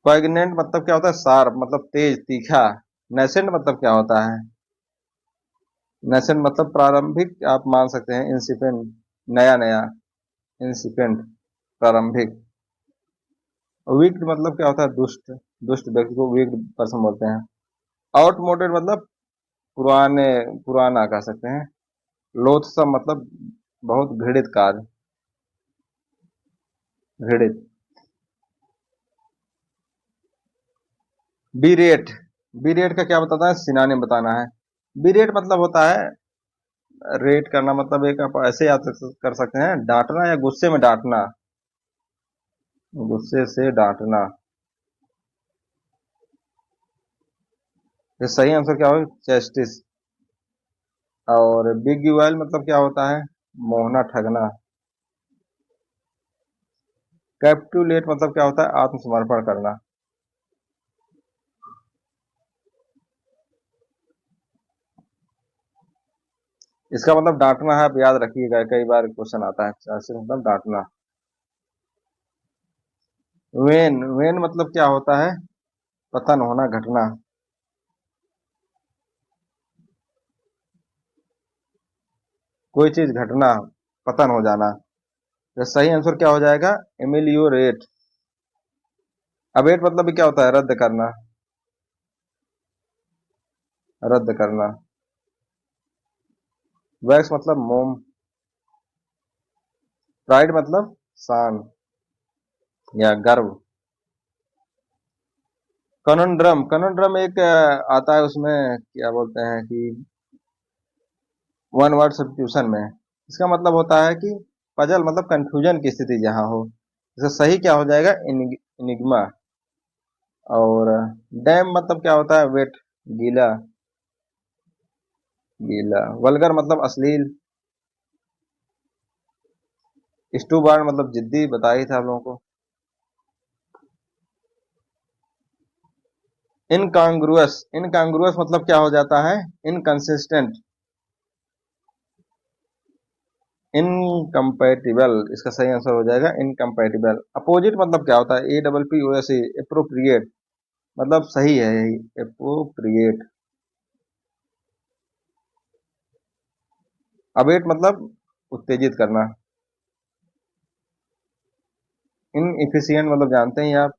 पॉइग्नेंट मतलब क्या होता है, शार्प मतलब तेज, तीखा। नेसेंट मतलब क्या होता है, नेसेंट मतलब प्रारंभिक, आप मान सकते हैं, इंसिपेंट, नया नया, इंसिपेंट, प्रारंभिक। वीक्ड मतलब क्या होता है, दुष्ट, दुष्ट व्यक्ति को वीक्ड पर्सन बोलते हैं। आउटमोडेड मतलब पुराने, पुराना कह सकते हैं। लोथसम मतलब बहुत घृणित कार्य, घृणित। बीरेट, बीरेट का क्या बताता है, सिनानिम बताना है। बीरेट मतलब होता है, रेट करना मतलब एक आप ऐसे याद कर सकते हैं, डांटना या गुस्से में डांटना, गुस्से से डांटना। ये सही आंसर क्या होगा, जस्टिस। और बिग यूएल मतलब क्या होता है, मोहना, ठगना। कैप्टुलेट मतलब क्या होता है, आत्मसमर्पण करना। इसका मतलब डांटना है, आप याद रखिएगा, कई बार क्वेश्चन आता है, ऐसे मतलब डांटना। वेन, वेन मतलब क्या होता है, पतन होना, घटना। कोई चीज घटना, पतन हो जाना। तो सही आंसर क्या हो जाएगा, एमिलियोरेट। अबेट मतलब भी क्या होता है, रद्द करना, रद्द करना। वैक्स मतलब मोम। प्राइड मतलब शान या गर्व। कनंड्रम, कनंड्रम एक आता है, उसमें क्या बोलते हैं कि वन वर्ड सब्स्टिट्यूशन में, इसका मतलब होता है कि पजल मतलब कंफ्यूजन की स्थिति जहां हो। इसका सही क्या हो जाएगा, इनिग्मा। और डैम मतलब क्या होता है, वेट, गीला, गीला। वल्गर मतलब अश्लील। स्टूबार्ड मतलब जिद्दी, बता ही था आप लोगों को। इनकांग्रुअस, इनकांग्रुअस मतलब क्या हो जाता है, इनकंसिस्टेंट, इनकम्पैटिबल। इसका सही आंसर हो जाएगा इनकम्पैटिबल। अपोजिट मतलब क्या होता है, A double P O S, appropriate मतलब सही है, यही अप्रोप्रिएट। अबेट मतलब उत्तेजित करना। इनइफिशियंट मतलब जानते हैं आप,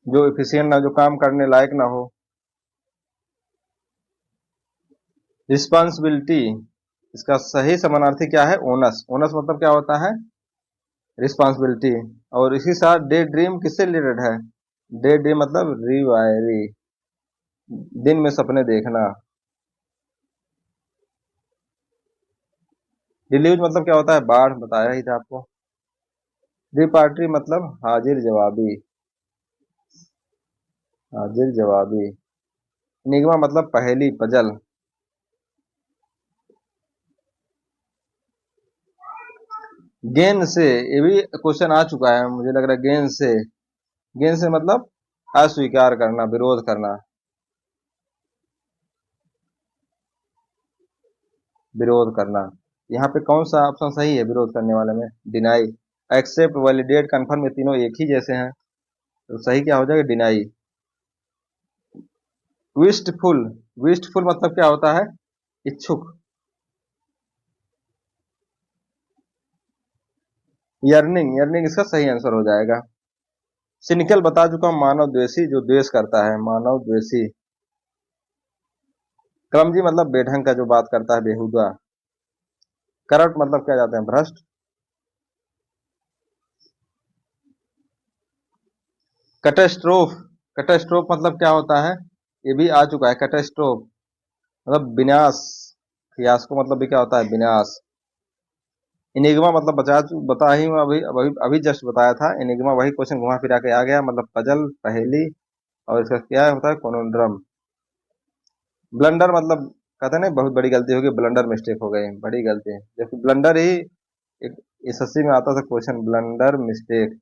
जो इफिशियंट ना, जो काम करने लायक ना हो। रिस्पॉन्सिबिलिटी, इसका सही समानार्थी क्या है? ओनस। ओनस मतलब क्या होता है? रिस्पॉन्सिबिलिटी। और इसी साथ डे ड्रीम किससे रिलेटेड है? डे ड्रीम मतलब रिवायरी, दिन में सपने देखना। डिल्यूज मतलब क्या होता है? बाढ़, बताया ही था आपको। रिपार्टरी मतलब हाजिर जवाबी, हाजिर जवाबी। निगमा मतलब पहेली, पजल। गेन से, ये भी क्वेश्चन आ चुका है मुझे लग रहा है। गेन से, गेन से मतलब अस्वीकार करना, विरोध करना, विरोध करना। यहाँ पे कौन सा ऑप्शन सही है विरोध करने वाले में? डिनाई। एक्सेप्ट, वैलिडेट, कन्फर्म, ये तीनों एक ही जैसे हैं, तो सही क्या हो जाएगा? डिनाई। विस्टफुल, विस्टफुल मतलब क्या होता है? इच्छुक। यर्निंग, यर्निंग इसका सही आंसर हो जाएगा। सिनिकल बता चुका हूं, मानव द्वेषी, जो द्वेष करता है, मानव द्वेषी। क्रमजी मतलब बेढंग का, जो बात करता है, बेहुदा। करप्ट मतलब क्या जाते हैं? भ्रष्ट। कैटेस्ट्रोफ, कैटेस्ट्रोफ मतलब क्या होता है? ये भी आ चुका है। कैटेस्ट्रोफ मतलब विनाश, फियास्को मतलब भी क्या होता है? विनाश। इनिग्मा मतलब बता ही हूं, अभी अभी अभी जस्ट बताया था। इनिग्मा वही क्वेश्चन घुमा फिरा के आ गया, मतलब पजल, पहेली। और इसका क्या होता है? कोनोड्रम। ब्लंडर मतलब कहते हैं ना, बहुत बड़ी गलती हो गई, ब्लंडर मिस्टेक हो गई, बड़ी गलती है। जबकि ब्लंडर ही एक एसएससी में आता था question, blunder mistake.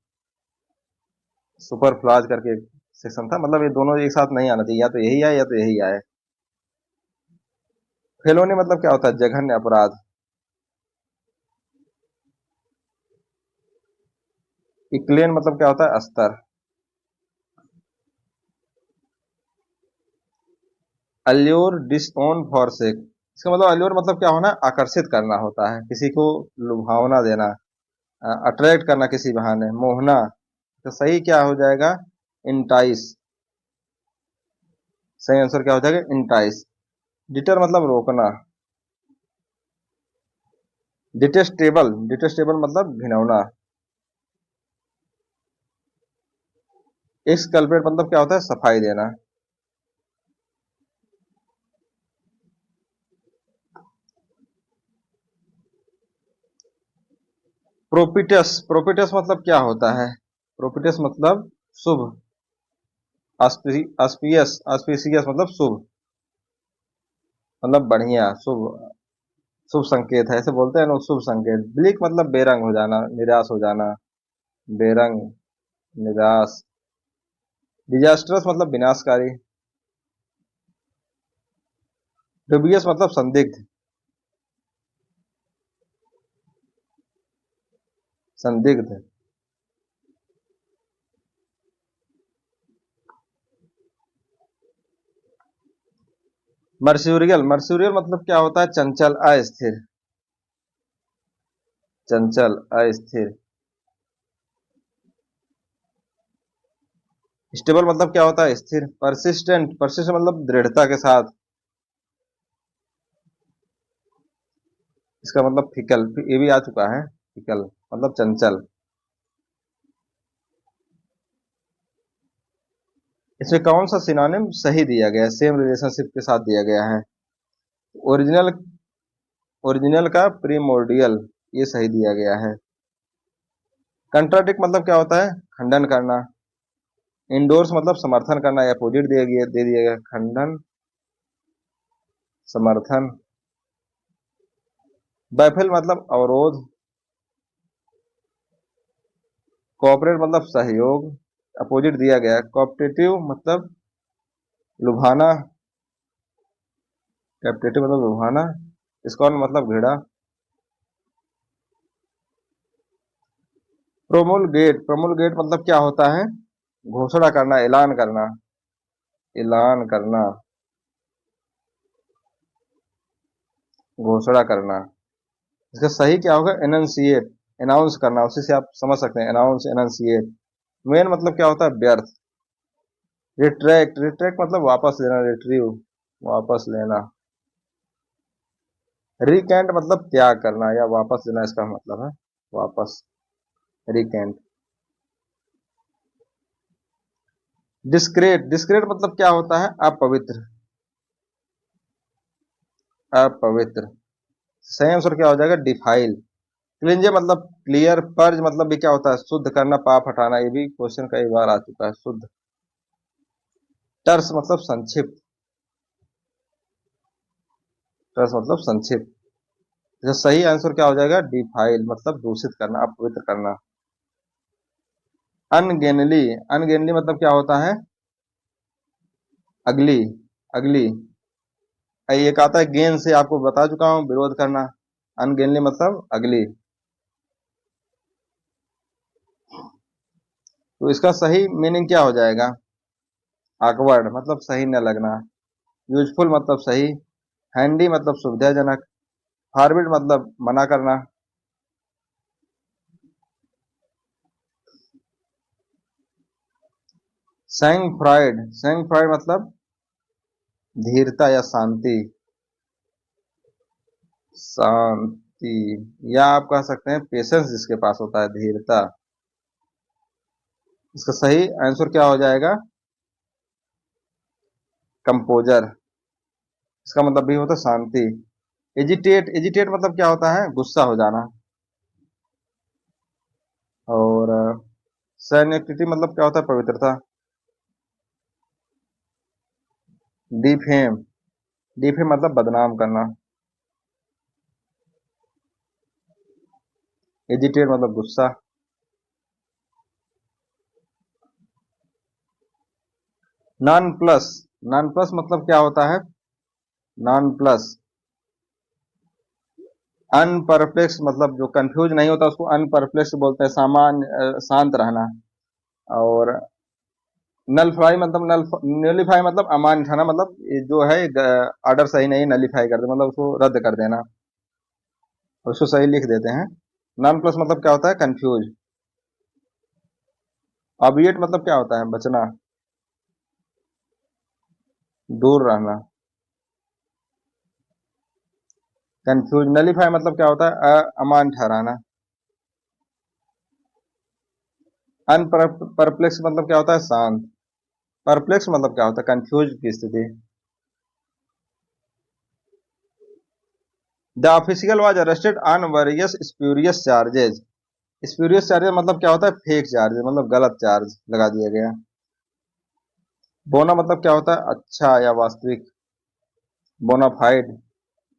Super flies करके सेक्शन था, मतलब ये दोनों एक साथ नहीं आना चाहिए, या तो यही आए या तो यही आए। फेलोनी मतलब क्या होता है? जघन्य अपराध। इक्लेन मतलब क्या होता है? अस्तर। Allure, disown, forsake. इसका मतलब अल्योर मतलब क्या होना? आकर्षित करना होता है, किसी को लुभावना देना, अट्रैक्ट करना किसी बहाने, मोहना। तो सही क्या हो जाएगा? इंटाइस। सही आंसर क्या हो जाएगा? इंटाइस। डिटर मतलब रोकना। डिटेस्टेबल, डिटेस्टेबल मतलब घिनौना। एक्सकल्पेट मतलब क्या होता है? सफाई देना। प्रोपिटस, प्रोपिटस मतलब क्या होता है? प्रोपिटस मतलब शुभ। ऑस्पियस, ऑस्पिशियस मतलब शुभ, मतलब बढ़िया, शुभ, शुभ संकेत है, ऐसे बोलते हैं लोग, शुभ संकेत। ब्लिक मतलब बेरंग हो जाना, निराश हो जाना, बेरंग, निराश। डिजास्टरस मतलब विनाशकारी। डुबियस मतलब संदिग्ध, संदिग्ध। मर्स्यूरियल, मर्स्यूरियल मतलब क्या होता है? चंचल, अस्थिर, चंचल, अस्थिर। स्टेबल मतलब क्या होता है? स्थिर। परसिस्टेंट, परसिस्टेंट मतलब दृढ़ता के साथ। इसका मतलब फिकल, ये भी आ चुका है, फिकल मतलब चंचल। इसमें कौन सा सिनोनिम सही दिया गया है? सेम रिलेशनशिप के साथ दिया गया है। ओरिजिनल, ओरिजिनल का प्रीमोर्डियल, ये सही दिया गया है। कंट्राडिक्ट मतलब क्या होता है? खंडन करना। इंडोर्स मतलब समर्थन करना, या अपोजिट दे दिया गया, खंडन, समर्थन। बैफल मतलब अवरोध। कोऑपरेट मतलब सहयोग, अपोजिट दिया गया है। कोऑपरेटिव मतलब लुभाना, कैप्टेटिव मतलब लुभाना। स्कॉन मतलब घृणा। प्रोमुलगेट, प्रोमुलगेट मतलब क्या होता है? घोषणा करना, ऐलान करना, ऐलान करना, घोषणा करना। इसका सही क्या होगा? एनंसिएट, अनाउंस करना, उसी से आप समझ सकते हैं, अनाउंस, एनंसिएट। मेन मतलब क्या होता है? व्यर्थ। रिट्रैक्ट, रिट्रैक्ट मतलब वापस लेना, रिट्रीव, वापस लेना। रिकेंट मतलब त्याग करना या वापस देना, इसका मतलब है वापस, रिकेंट। डिस्क्रेट, डिस्क्रेट मतलब क्या होता है? अपवित्र, अपवित्र। सही आंसर क्या हो जाएगा? डिफाइल। क्लिंजे मतलब क्लियर, पर्ज मतलब भी क्या होता है? शुद्ध करना, पाप हटाना। ये भी क्वेश्चन कई बार आ चुका है, शुद्ध। टर्स मतलब संक्षिप्त, टर्स मतलब संक्षिप्त। तो सही आंसर क्या हो जाएगा? डिफाइल मतलब दूषित करना, अपवित्र करना। अनगेनली, अनगेनली मतलब क्या होता है? अगली, अगली। एक आता है गेन से, आपको बता चुका हूं, विरोध करना। अनगेनली मतलब अगली। तो इसका सही मीनिंग क्या हो जाएगा? ऑकवर्ड मतलब सही न लगना, यूजफुल मतलब सही, हैंडी मतलब सुविधाजनक, फॉरवर्ड मतलब मना करना। सैंग फ्राइड, सैंग फ्राइड मतलब धीरता या शांति, शांति। या आप कह सकते हैं पेशेंस जिसके पास होता है, धीरता। इसका सही आंसर क्या हो जाएगा? कंपोजर। इसका मतलब भी होता है शांति। एजिटेट, एजिटेट मतलब क्या होता है? गुस्सा हो जाना। और सैनिक्टिटी मतलब क्या होता है? पवित्रता। डिफेम, डिफेम मतलब बदनाम करना। एजिटेट मतलब गुस्सा। नॉन प्लस, नॉन प्लस मतलब क्या होता है? नॉन प्लस, अनपरप्लेक्स मतलब जो कंफ्यूज नहीं होता उसको अनपरप्लेक्स बोलते हैं, सामान्य शांत रहना। और नलफाई मतलब नलीफाई मतलब अमान्य ठहराना, मतलब ये जो है ऑर्डर सही नहीं, नलीफाई कर दे मतलब उसको रद्द कर देना, उसको सही लिख देते हैं। नॉन प्लस मतलब क्या होता है? कंफ्यूज। ऑबिएट मतलब क्या होता है? बचना, दूर रहना। कंफ्यूज, नलीफाई मतलब क्या होता है? अमान्य ठहराना। अनपरप्लेक्स मतलब क्या होता है? शांत। परप्लेक्स मतलब क्या होता है? कंफ्यूज की स्थिति। The official was arrested on various spurious charges. Spurious charges मतलब क्या होता है? फेक चार्जेस मतलब गलत चार्ज लगा दिया गया। बोना मतलब क्या होता है? अच्छा या वास्तविक। बोनाफाइड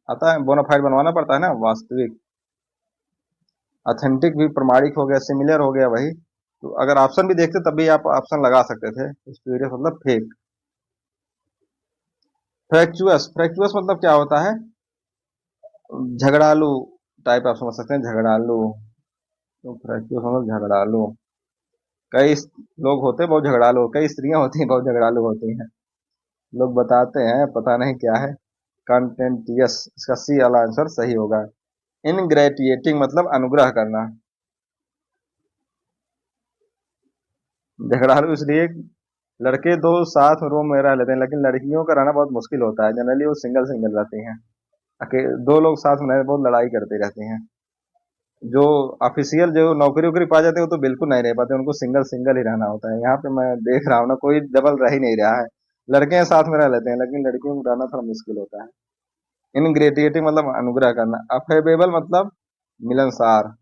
आता है, बोनाफाइड बनवाना पड़ता है ना, वास्तविक। ऑथेंटिक भी प्रमाणिक हो गया, सिमिलर हो गया वही। तो अगर ऑप्शन भी देखते तब भी आप ऑप्शन लगा सकते थे। स्प्यूरियस मतलब फेक। फ्रैक्चुअस, फ्रैक्चुअस मतलब क्या होता है? झगड़ालू टाइप, आप समझ सकते हैं, झगड़ालू। तो फ्रैक्चुअस मतलब झगड़ालू। कई लोग होते हैं बहुत झगड़ालू, कई स्त्रियां होती हैं बहुत झगड़ालू होती हैं, लोग बताते हैं, पता नहीं क्या है। कंटेंटियस, इसका सी वाला आंसर सही होगा। इनग्रेटिएटिंग मतलब अनुग्रह करना। झगड़ालू इसलिए, लड़के दो साथ रूम में रह लेते हैं लेकिन लड़कियों का रहना बहुत मुश्किल होता है, जनरली वो सिंगल सिंगल रहती हैं। दो लोग साथ में बहुत लड़ाई करती रहती हैं। जो ऑफिशियल जो नौकरी वोकरी पा जाते हैं वो तो बिल्कुल नहीं रह पाते, उनको सिंगल सिंगल ही रहना होता है। यहाँ पे मैं देख रहा हूँ ना, कोई डबल रह ही नहीं रहा है। लड़के साथ में रह लेते हैं लेकिन लड़कियों को रहना थोड़ा मुश्किल होता है। इनग्रेटिएटिव मतलब अनुग्रह करना। अफेबेबल मतलब मिलनसार।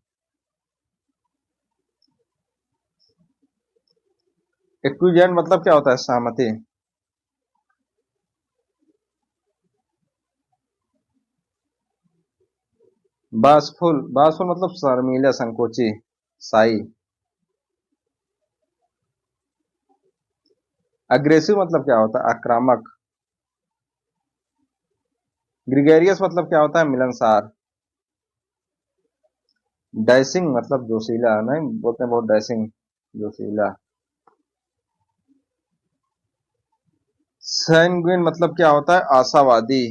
एक्विजेंट मतलब क्या होता है? सहमति। बासफुल, बासफुल मतलब शर्मीला, संकोची, साई। अग्रेसिव मतलब क्या होता है? आक्रामक। ग्रिगेरियस मतलब क्या होता है? मिलनसार। डैशिंग मतलब जोशीला, नहीं बोलते हैं बहुत डैशिंग, जोशीला। सैंग्विन मतलब क्या होता है? आशावादी,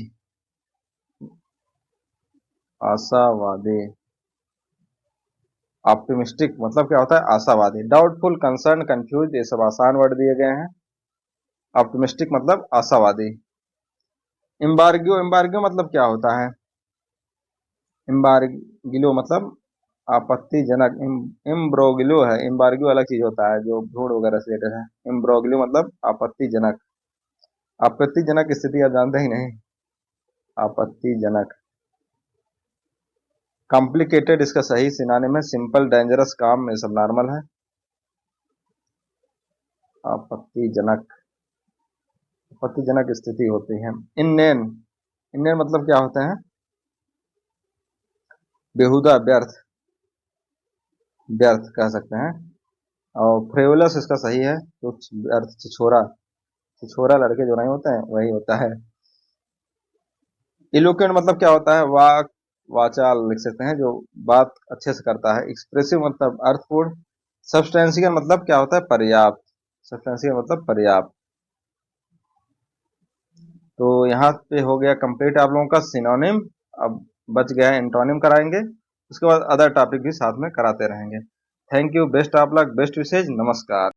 आशावादी। ऑप्टिमिस्टिक मतलब क्या होता है? आशावादी। डाउटफुल, कंसर्न, कंफ्यूज, ये सब आसान वर्ड दिए गए हैं। ऑप्टिमिस्टिक मतलब आशावादी। एम्बार्गो, एम्बार्गो मतलब क्या होता है? इम्बार्गिलो मतलब आपत्तिजनक। इम्ब्रोगिलो है, इम्बार्गो अलग चीज होता है जो भ्रूण वगैरह से रिलेटेड है। इम्ब्रोगिलो मतलब आपत्तिजनक। आपत्तिजनक स्थिति आप जानते ही नहीं। आपत्तिजनक। कॉम्प्लिकेटेड इसका सही सिनोनिम है सिंपल, डेंजरस, काम में सब नॉर्मल है। आपत्तिजनक, आपत्तिजनक स्थिति होती है। इननेन, इननेन मतलब क्या होते हैं? बेहुदा, व्यर्थ, व्यर्थ कह सकते हैं। और फ्रेवलस इसका सही है, कुछ व्यर्थ, छिछोरा, छिछोरा लड़के जो नहीं होते हैं वही होता है। इलोक्वेंट मतलब क्या होता है? वाक, वाचाल लिख सकते हैं, जो बात अच्छे से करता है। एक्सप्रेसिव मतलब अर्थपूर्ण। सब्सटेंशियल मतलब क्या होता है? पर्याप्त। सब्सटेंशियल मतलब पर्याप्त। तो यहाँ पे हो गया कंप्लीट आप लोगों का सिनोनिम। अब बच गया है एंटोनिम कराएंगे, उसके बाद अदर टॉपिक भी साथ में कराते रहेंगे। Thank you, best of luck, best wishes, नमस्कार।